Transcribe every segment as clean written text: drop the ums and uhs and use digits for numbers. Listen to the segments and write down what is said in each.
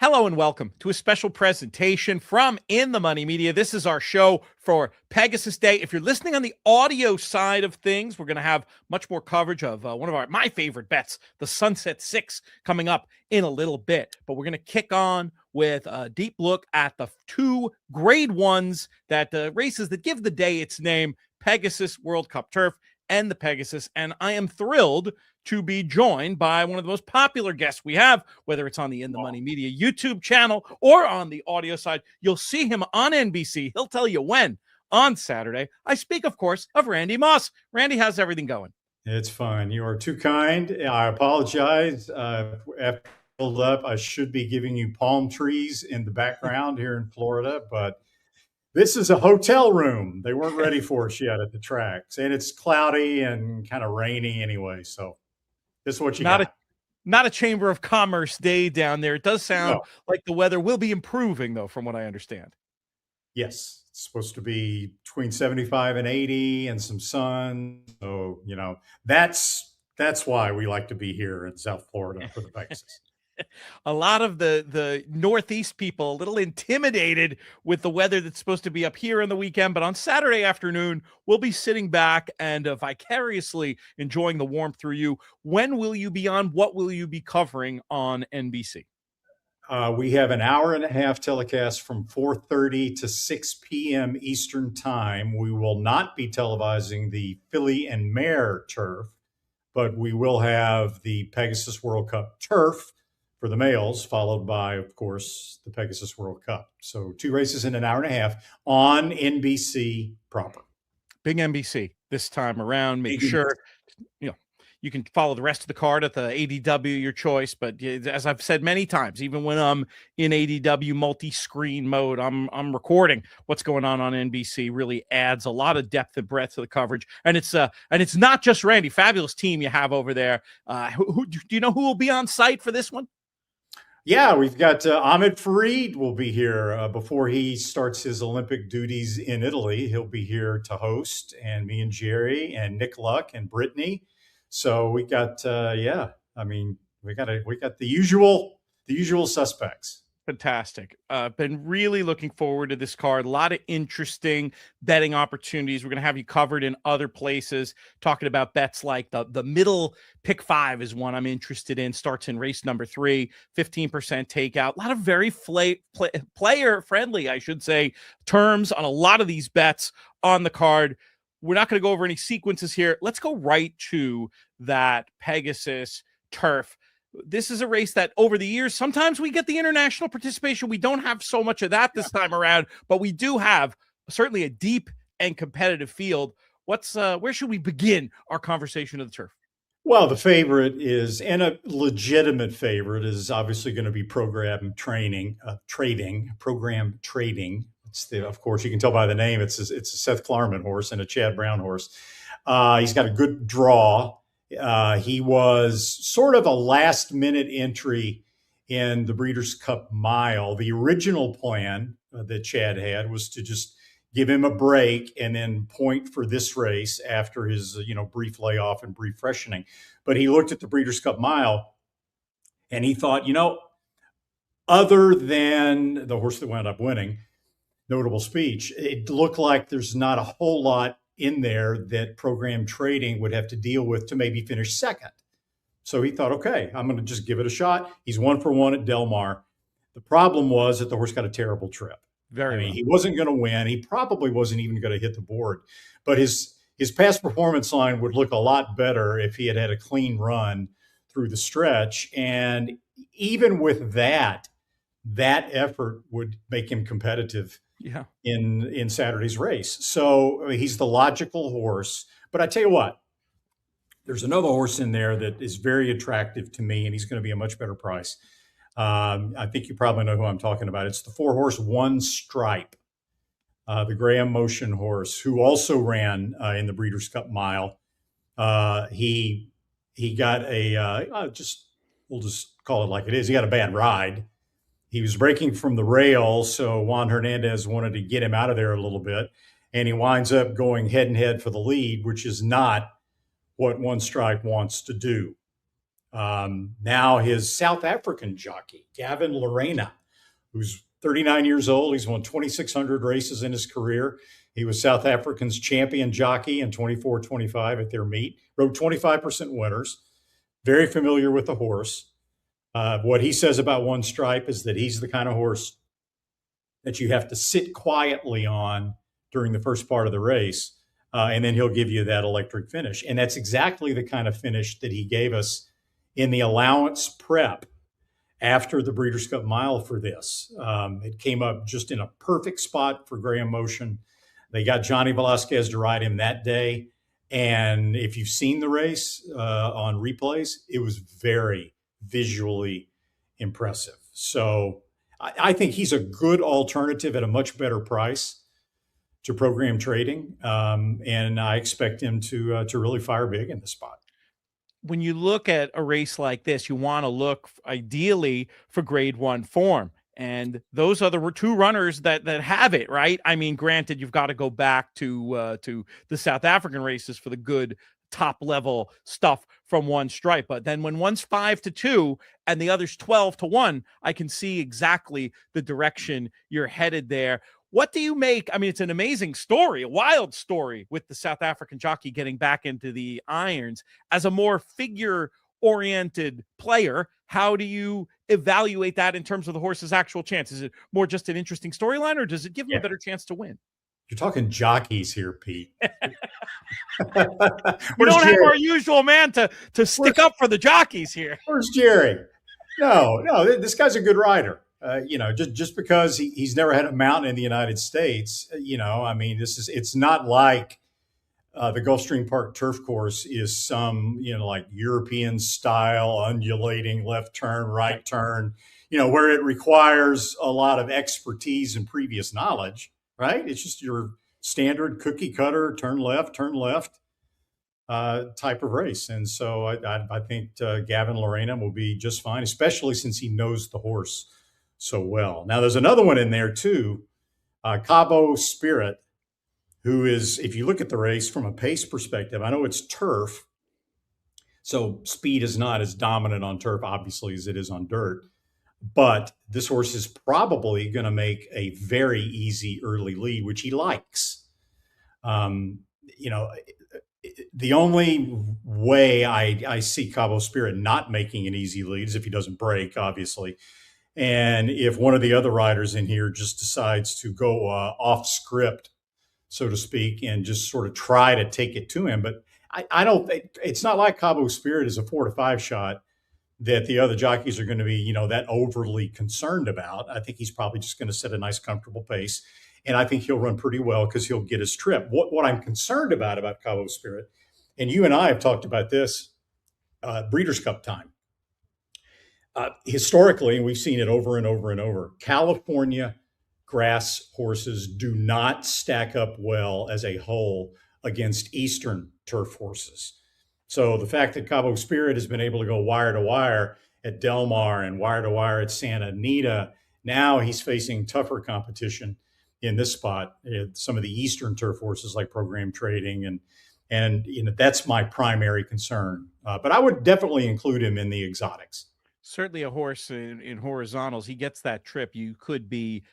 Hello and welcome to a special presentation from In the Money Media. This is our show for Pegasus Day. If you're listening on the audio side of things, we're going to have much more coverage of one of my favorite bets, the Sunset Six, coming up in a little bit. But we're going to kick on with a deep look at the two grade ones, races that give the day its name, Pegasus World Cup Turf and the Pegasus. And I am thrilled to be joined by one of the most popular guests we have, whether it's on the In the Money Media YouTube channel or on the audio side. You'll see him on NBC. He'll tell you when on Saturday. I speak, of course, of Randy Moss. Randy, how's everything going? It's fine. You are too kind. I apologize. After I pulled up, I should be giving you palm trees in the background here in Florida, but this is a hotel room. They weren't ready for us yet at the tracks, and it's cloudy and kind of rainy anyway. So this is what you got. Not a Chamber of Commerce day down there. It does sound No. like the weather will be improving, though, from what I understand. Yes, it's supposed to be between 75 and 80 and some sun. So, that's why we like to be here in South Florida for the Pegasus. A lot of the Northeast people a little intimidated with the weather that's supposed to be up here on the weekend, but on Saturday afternoon, we'll be sitting back and vicariously enjoying the warmth through you. When will you be on? What will you be covering on NBC? We have an hour and a half telecast from 4:30 to 6 p.m. Eastern Time. We will not be televising the Filly and Mare Turf, but we will have the Pegasus World Cup Turf for the males, followed by, of course, the Pegasus World Cup. So 2 races in an hour and a half on NBC proper. Big NBC this time around. Make sure you can follow the rest of the card at the ADW, your choice. But as I've said many times, even when I'm in ADW multi-screen mode, I'm recording what's going on NBC. Really adds a lot of depth and breadth to the coverage. And it's not just Randy. Fabulous team you have over there. Who do you know who will be on site for this one? Yeah, we've got Ahmed Fareed will be here before he starts his Olympic duties in Italy. He'll be here to host, and me and Jerry and Nick Luck and Brittany. So we got, we got the usual suspects. Fantastic. Been really looking forward to this card. A lot of interesting betting opportunities. We're going to have you covered in other places, talking about bets like the middle pick 5 is one I'm interested in. Starts in race number 3, 15% takeout. A lot of very player friendly, I should say, terms on a lot of these bets on the card. We're not going to go over any sequences here. Let's go right to that Pegasus Turf. This is a race that over the years, sometimes we get the international participation. We don't have so much of that this time around, but we do have certainly a deep and competitive field. Where should we begin our conversation of the turf? Well, the favorite is, and a legitimate favorite is obviously going to be Program Trading. Of course, you can tell by the name, it's a Seth Klarman horse and a Chad Brown horse. He's got a good draw. He was sort of a last minute entry in the Breeders' Cup Mile. The original plan that Chad had was to just give him a break and then point for this race after his, brief layoff and brief freshening. But he looked at the Breeders' Cup Mile and he thought, other than the horse that wound up winning, Notable Speech, it looked like there's not a whole lot in there that Program Trading would have to deal with to maybe finish second. So he thought, okay, I'm going to just give it a shot. He's 1 for 1 at Del Mar. The problem was that the horse got a terrible trip. He wasn't going to win. He probably wasn't even going to hit the board, but his past performance line would look a lot better if he had had a clean run through the stretch. And even with that effort would make him competitive in Saturday's race. So he's the logical horse. But I tell you what, there's another horse in there that is very attractive to me, and he's going to be a much better price. I think you probably know who I'm talking about. It's the 4-horse One Stripe, the Graham Motion horse, who also ran in the Breeders' Cup Mile. He got we'll just call it like it is. He got a bad ride. He was breaking from the rail, so Juan Hernandez wanted to get him out of there a little bit, and he winds up going head and head for the lead, which is not what One Stripe wants to do. Now his South African jockey, Gavin Lorena, who's 39 years old. He's won 2,600 races in his career. He was South Africa's champion jockey in 24-25 at their meet, rode 25% winners, very familiar with the horse. What he says about One Stripe is that he's the kind of horse that you have to sit quietly on during the first part of the race, and then he'll give you that electric finish. And that's exactly the kind of finish that he gave us in the allowance prep after the Breeders' Cup Mile for this. It came up just in a perfect spot for Graham Motion. They got Johnny Velasquez to ride him that day. And if you've seen the race on replays, it was very visually impressive. So I think he's a good alternative at a much better price to program trading. And I expect him to really fire big in the spot. When you look at a race like this, you want to look ideally for grade one form. And those are the two runners that have it, right? I mean, granted, you've got to go back to the South African races for the good top level stuff from One Stripe. But then when one's 5-2 and the other's 12-1, I can see exactly the direction you're headed there. What do you make? I mean, it's an amazing story, a wild story with the South African jockey getting back into the irons as a more figure-oriented player. How do you evaluate that in terms of the horse's actual chance? Is it more just an interesting storyline, or does it give him a better chance to win? You're talking jockeys here, Pete. We don't have our usual man to stick up for the jockeys here. Where's Jerry? No, this guy's a good rider. Just because he's never had a mount in the United States, I mean, it's not like the Gulfstream Park turf course is some, like European style undulating left turn, right turn, where it requires a lot of expertise and previous knowledge, right? It's just your standard cookie cutter, turn left type of race. And so I think Gavin Lorena will be just fine, especially since he knows the horse so well. Now, there's another one in there too, Cabo Spirit, who is, if you look at the race from a pace perspective, I know it's turf, so speed is not as dominant on turf, obviously, as it is on dirt. But this horse is probably going to make a very easy early lead, which he likes. The only way I see Cabo Spirit not making an easy lead is if he doesn't break, obviously. And if one of the other riders in here just decides to go off script, so to speak, and just sort of try to take it to him. But I don't think it's not like Cabo Spirit is a 4-5 shot that the other jockeys are going to be, that overly concerned about. I think he's probably just going to set a nice, comfortable pace. And I think he'll run pretty well because he'll get his trip. What I'm concerned about Cabo Spirit, and you and I have talked about this, Breeders' Cup time. Historically, and we've seen it over and over and over, California grass horses do not stack up well as a whole against Eastern turf horses. So the fact that Cabo Spirit has been able to go wire to wire at Del Mar and wire to wire at Santa Anita, now he's facing tougher competition in this spot. Some of the Eastern turf horses like Program Trading, and that's my primary concern. But I would definitely include him in the exotics. Certainly a horse in horizontals. He gets that trip. You could be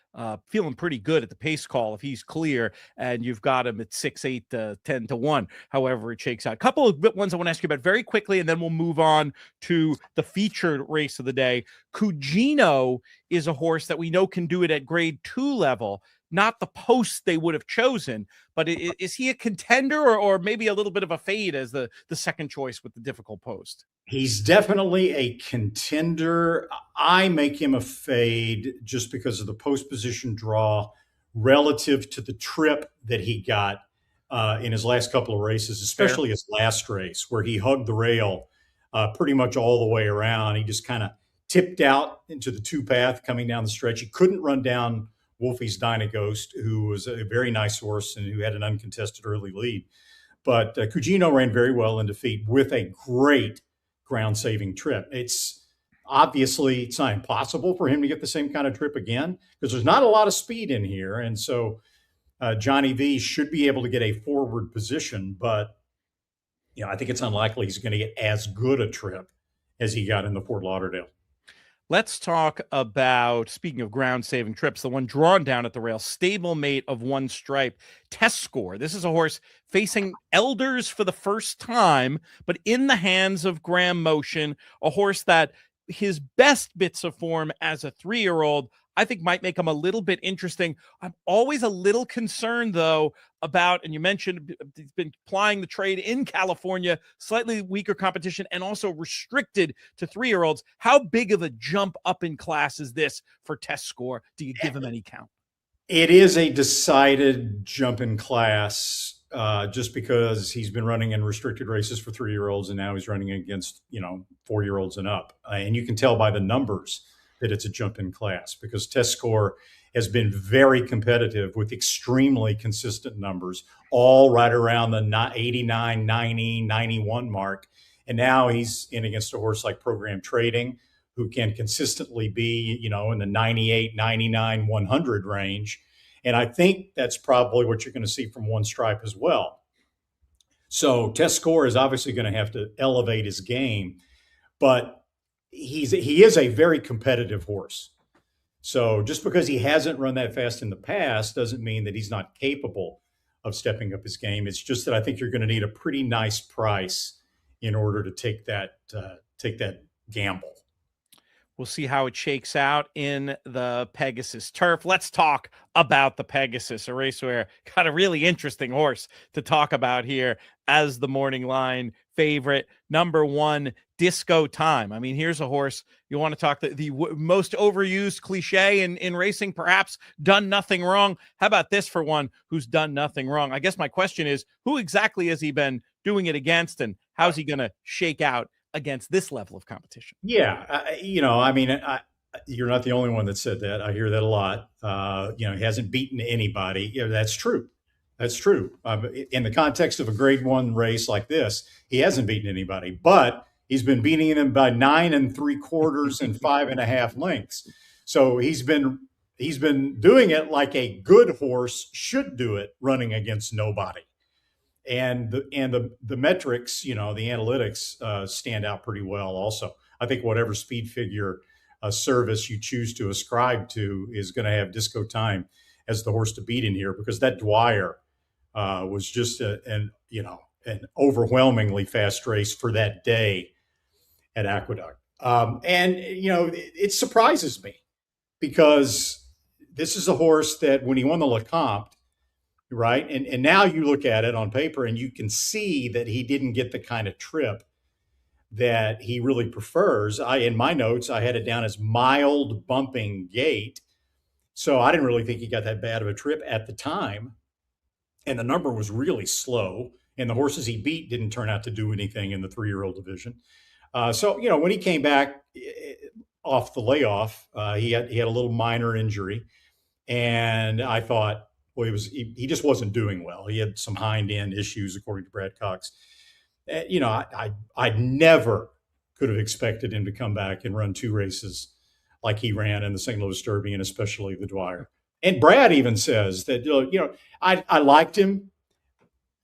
feeling pretty good at the pace call if he's clear and you've got him at 6-8 to 10-1, however it shakes out. A couple of ones I want to ask you about very quickly, and then we'll move on to the featured race of the day. Cugino is a horse that we know can do it at grade 2 level, not the post they would have chosen, but is he a contender or maybe a little bit of a fade as the second choice with the difficult post? He's definitely a contender. I make him a fade just because of the post position draw relative to the trip that he got in his last couple of races, especially his last race where he hugged the rail pretty much all the way around. He just kind of tipped out into the two path coming down the stretch. He couldn't run down Wolfie's Dynaghost, who was a very nice horse and who had an uncontested early lead. But Cugino ran very well in defeat with a great ground-saving trip. It's obviously, it's not impossible for him to get the same kind of trip again because there's not a lot of speed in here. And so Johnny V should be able to get a forward position, but I think it's unlikely he's going to get as good a trip as he got in the Fort Lauderdale. Let's talk about, speaking of ground saving trips, the one drawn down at the rail, stablemate of One Stripe, Test Score. This is a horse facing elders for the first time, but in the hands of Graham Motion, a horse that his best bits of form as a 3-year-old, I think might make him a little bit interesting. I'm always a little concerned, though, about, and you mentioned he's been plying the trade in California, slightly weaker competition, and also restricted to 3-year-olds. How big of a jump up in class is this for Test Score? Do you give him any count? It is a decided jump in class, just because he's been running in restricted races for 3-year-olds, and now he's running against 4-year-olds and up, and you can tell by the numbers that it's a jump in class because Test Score has been very competitive with extremely consistent numbers, all right around the 89, 90, 91 mark. And now he's in against a horse like Program Trading, who can consistently be, in the 98, 99, 100 range. And I think that's probably what you're going to see from One Stripe as well. So Test Score is obviously going to have to elevate his game, but he is a very competitive horse. So just because he hasn't run that fast in the past doesn't mean that he's not capable of stepping up his game. It's just that I think you're going to need a pretty nice price in order to take that gamble. We'll see how it shakes out in the Pegasus turf. Let's talk about the Pegasus, a race where got a really interesting horse to talk about here as the morning line favorite. Number 1, Disco Time. I mean, here's a horse you want to talk the most overused cliche in racing, perhaps done nothing wrong. How about this for one who's done nothing wrong? I guess my question is, who exactly has he been doing it against, and how's he going to shake out against this level of competition? Yeah, you're not the only one that said that. I hear that a lot. He hasn't beaten anybody. Yeah, that's true. That's true. In the context of a Grade 1 race like this, he hasn't beaten anybody, but he's been beating them by 9 3/4 and 5.5 lengths. So he's been doing it like a good horse should do it, running against nobody. And the metrics, the analytics stand out pretty well. Also, I think whatever speed figure service you choose to ascribe to is going to have Disco Time as the horse to beat in here, because that Dwyer was just an overwhelmingly fast race for that day at Aqueduct. It surprises me because this is a horse that when he won the Lecomte, right? And now you look at it on paper and you can see that he didn't get the kind of trip that he really prefers. In my notes, I had it down as mild bumping gait. So I didn't really think he got that bad of a trip at the time. And the number was really slow. And the horses he beat didn't turn out to do anything in the 3-year-old division. When he came back off the layoff, he had a little minor injury. And I thought, well, he just wasn't doing well. He had some hind end issues, according to Brad Cox. I never could have expected him to come back and run 2 races like he ran in the St. Louis Derby, and especially the Dwyer. And Brad even says that, I liked him,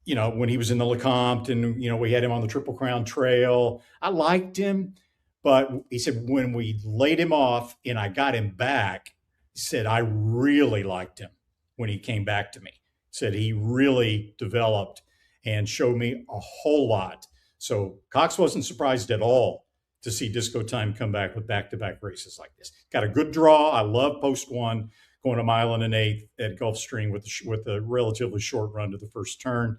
when he was in the Lecomte and, we had him on the Triple Crown Trail. I liked him, but he said when we laid him off and I got him back, he said, I really liked him when he came back to me. Said he really developed and showed me a whole lot. So Cox wasn't surprised at all to see Disco Time come back with back-to-back races like this. Got a good draw. I love post 1, going a 1 1/8 at Gulfstream with a relatively short run to the first turn.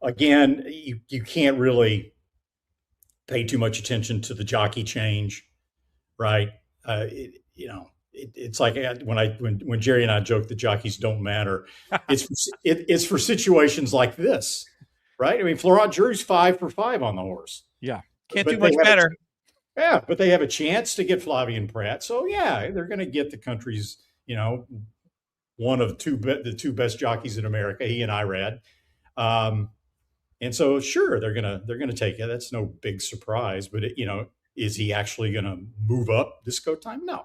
Again, you can't really pay too much attention to the jockey change, right? It's like when Jerry and I joke that jockeys don't matter. It's for situations like this, right? I mean, Florent Drew's 5 for 5 on the horse. Yeah, can't do much better. But they have a chance to get Flavien Prat. So yeah, they're going to get the country's, one of the 2 best jockeys in America, he and Irad. And so sure, they're gonna take it. That's no big surprise. But is he actually going to move up Disco Time? No.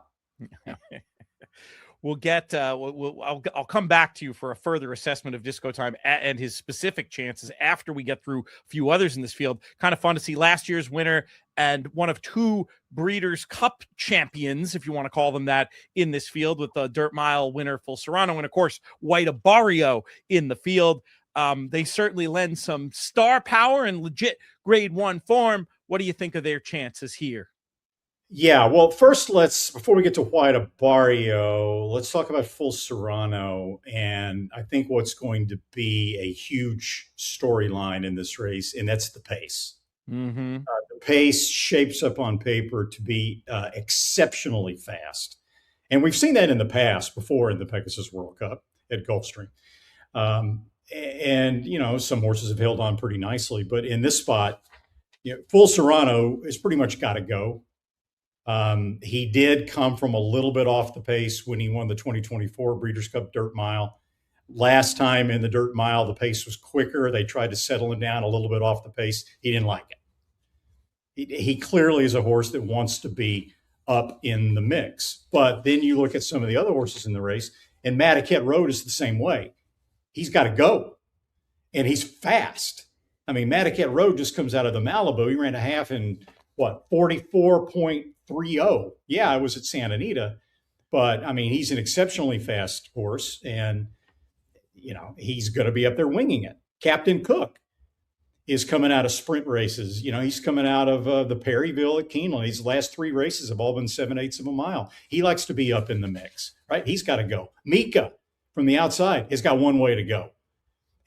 we'll get I'll come back to you for a further assessment of Disco Time and his specific chances after we get through a few others in this field. Kind of fun to see last year's winner and one of two Breeders' Cup champions, if you want to call them that, in this field, with the Dirt Mile winner Full Serrano and of course White Abarrio in the field. They certainly lend some star power and legit Grade 1 form. What do you think of their chances here? Yeah, well, first before we get to White Barrio, let's talk about Full Serrano. And I think what's going to be a huge storyline in this race, and that's the pace. Mm-hmm. The pace shapes up on paper to be exceptionally fast. And we've seen that in the past before in the Pegasus World Cup at Gulfstream. And, some horses have held on pretty nicely. But in this spot, Full Serrano has pretty much got to go. He did come from a little bit off the pace when he won the 2024 Breeders' Cup Dirt Mile. Last time in the Dirt Mile, the pace was quicker. They tried to settle him down a little bit off the pace. He didn't like it. He clearly is a horse that wants to be up in the mix. But then you look at some of the other horses in the race, and Madaket Road is the same way. He's got to go, and he's fast. I mean, Madaket Road just comes out of the Malibu. He ran a half in, 44.30. Yeah, I was at Santa Anita, but I mean, he's an exceptionally fast horse, and he's going to be up there winging it. Captain Cook is coming out of sprint races. He's coming out of the Perryville at Keeneland. His last three races have all been 7/8 of a mile. He likes to be up in the mix, right? He's got to go. Mika from the outside has got one way to go,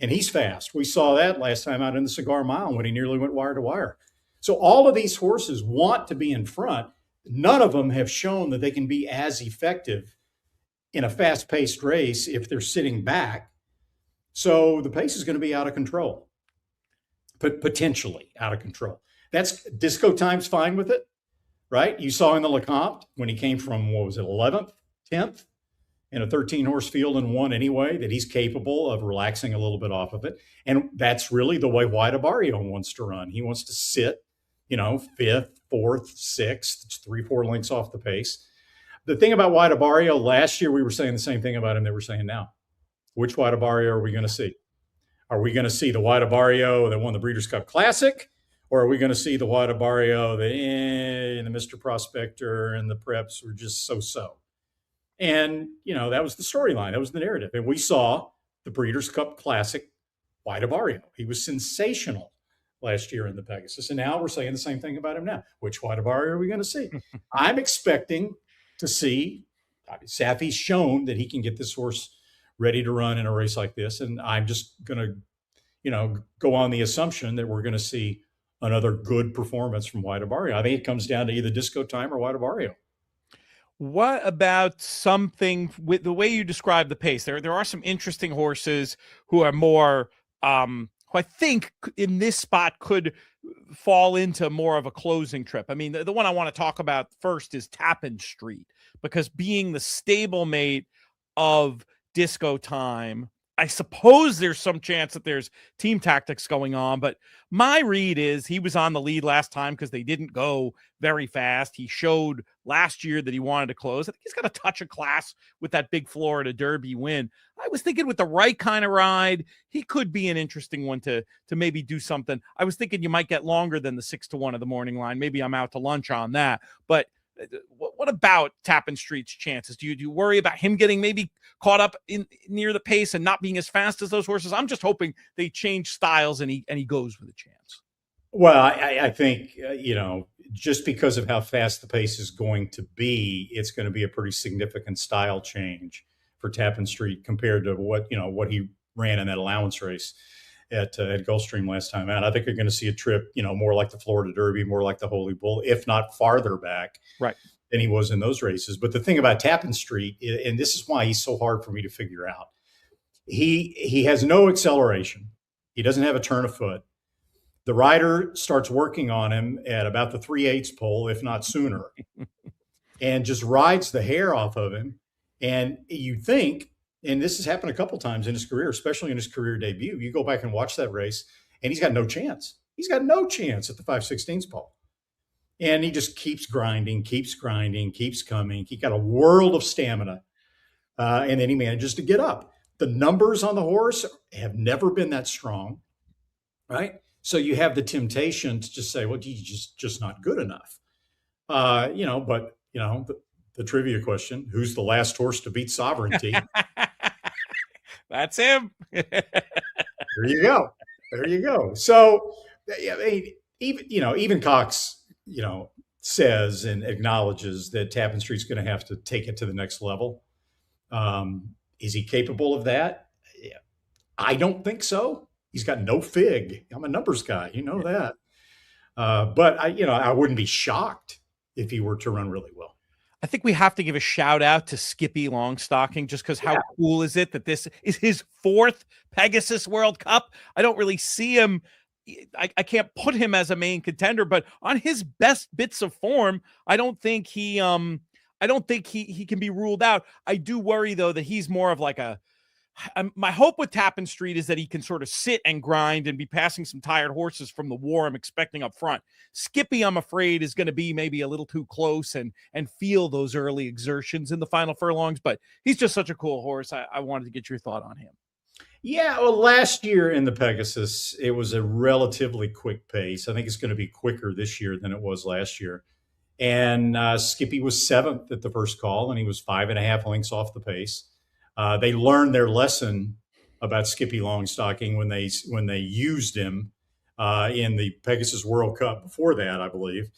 and he's fast. We saw that last time out in the Cigar Mile when he nearly went wire to wire. So all of these horses want to be in front. None of them have shown that they can be as effective in a fast-paced race if they're sitting back. So the pace is going to be out of control, but potentially out of control. That's Disco Time's fine with it, right? You saw in the Lecomte when he came from, 11th, 10th in a 13-horse field and won anyway, that he's capable of relaxing a little bit off of it. And that's really the way White Abarrio wants to run. He wants to sit, fifth, fourth, sixth, 3-4 lengths off the pace. The thing about White Abarrio, last year we were saying the same thing about him that we're saying now. Which White Abarrio are we going to see? Are we going to see the White Abarrio that won the Breeders' Cup Classic? Or are we going to see the White Abarrio that and the Mr. Prospector and the preps were just so-so? And, that was the storyline. That was the narrative. And we saw the Breeders' Cup Classic White Abarrio. He was sensational last year in the Pegasus. And now we're saying the same thing about him now. Which White Abarrio are we going to see? I'm expecting to see, Safi's shown that he can get this horse ready to run in a race like this. And I'm just going to, go on the assumption that we're going to see another good performance from White Abarrio. I think it comes down to either Disco Time or White Abarrio. What about something with the way you describe the pace? There are some interesting horses who are more, who I think in this spot could fall into more of a closing trip. I mean, the one I want to talk about first is Tappan Street, because being the stablemate of Disco Time, I suppose there's some chance that there's team tactics going on, but my read is he was on the lead last time because they didn't go very fast. He showed last year that he wanted to close. I think he's got a touch of class with that big Florida Derby win. I was thinking with the right kind of ride, he could be an interesting one to maybe do something. I was thinking you might get longer than the 6-1 of the morning line. Maybe I'm out to lunch on that, but what about Tappan Street's chances? Do you worry about him getting maybe caught up in near the pace and not being as fast as those horses? I'm just hoping they change styles and he goes with a chance. Well, I think, just because of how fast the pace is going to be, it's going to be a pretty significant style change for Tappan Street compared to what he ran in that allowance race at Gulfstream last time out. I think you're going to see a trip, more like the Florida Derby, more like the Holy Bull, if not farther back right than he was in those races. But the thing about Tappan Street, and this is why he's so hard for me to figure out, he has no acceleration. He doesn't have a turn of foot. The rider starts working on him at about the 3/8 pole, if not sooner, and just rides the hair off of him. And you think, and this has happened a couple times in his career, especially in his career debut, you go back and watch that race, and he's got no chance. He's got no chance at the 5/16 pole. And he just keeps grinding, keeps coming. He got a world of stamina. and then he manages to get up. The numbers on the horse have never been that strong, right? So you have the temptation to just say, well, he's just not good enough. But the trivia question: who's the last horse to beat Sovereignty? That's him. There you go. There you go. So, I mean, even Cox, says and acknowledges that Tappan Street's going to have to take it to the next level. Is he capable of that? Yeah. I don't think so. He's got no fig. I'm a numbers guy, that. But I wouldn't be shocked if he were to run really well. I think we have to give a shout out to Skippy Longstocking, just because how cool is it that this is his 4th Pegasus World Cup? I don't really see him. I can't put him as a main contender, but on his best bits of form, I don't think he can be ruled out. I do worry though that he's more of like my hope with Tappan Street is that he can sort of sit and grind and be passing some tired horses from the war I'm expecting up front. Skippy, I'm afraid, is going to be maybe a little too close and feel those early exertions in the final furlongs, but he's just such a cool horse. I wanted to get your thought on him. Yeah, well, last year in the Pegasus, it was a relatively quick pace. I think it's going to be quicker this year than it was last year. And Skippy was 7th at the first call, and he was 5.5 lengths off the pace. They learned their lesson about Skippy Longstocking when they used him in the Pegasus World Cup before that, I believe,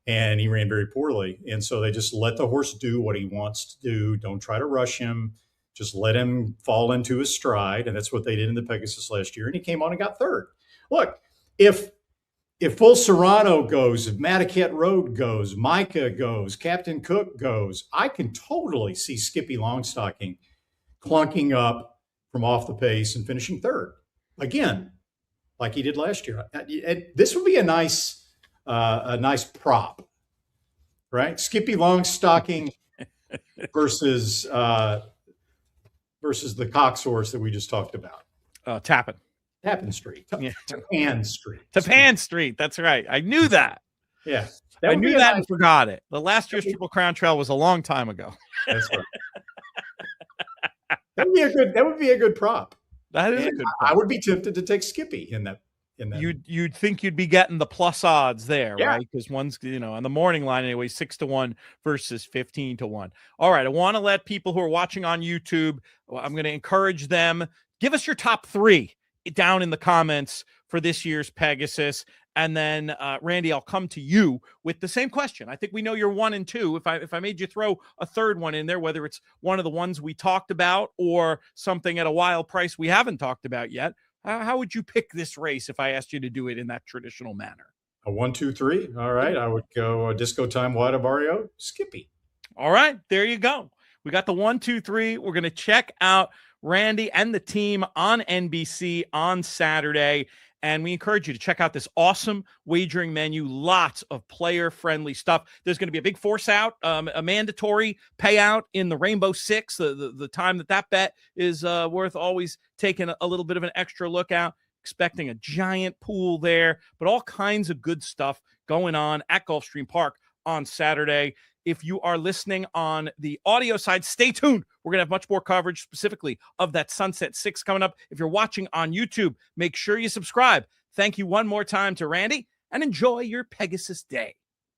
and he ran very poorly. And so they just let the horse do what he wants to do. Don't try to rush him. Just let him fall into his stride, and that's what they did in the Pegasus last year. And he came on and got 3rd. Look, if Full Serrano goes, if Mataket Road goes, Micah goes, Captain Cook goes, I can totally see Skippy Longstocking clunking up from off the pace and finishing 3rd again, like he did last year. This would be a nice prop, right? Skippy Longstocking versus the Cox horse that we just talked about. Tappan Street. Tappan Street. Tappan Street. That's right. I knew that. Yeah. I knew that and forgot it. The last year's Triple Crown Trail was a long time ago. That's right. That would be a good prop. That is a good prop. I would be tempted to take Skippy in that. You'd think you'd be getting the plus odds there, right? Because one's, on the morning line anyway, 6-1 versus 15-1. All right. I want to let people who are watching on YouTube, I'm going to encourage them. Give us your top 3 down in the comments for this year's Pegasus. And then, Randy, I'll come to you with the same question. I think we know you're 1 and 2. If I made you throw a 3rd one in there, whether it's one of the ones we talked about or something at a wild price we haven't talked about yet, how would you pick this race if I asked you to do it in that traditional manner? A 1, 2, 3. All right. I would go Disco Time, Wada Barrio, Skippy. All right. There you go. We got the 1, 2, 3. We're going to check out Randy and the team on NBC on Saturday. And we encourage you to check out this awesome wagering menu. Lots of player-friendly stuff. There's going to be a big force out, a mandatory payout in the Rainbow Six. The time that bet is worth always taking a little bit of an extra look out. Expecting a giant pool there, but all kinds of good stuff going on at Gulfstream Park on Saturday. If you are listening on the audio side, stay tuned. We're going to have much more coverage specifically of that Sunset 6 coming up. If you're watching on YouTube, make sure you subscribe. Thank you one more time to Randy, and enjoy your Pegasus day.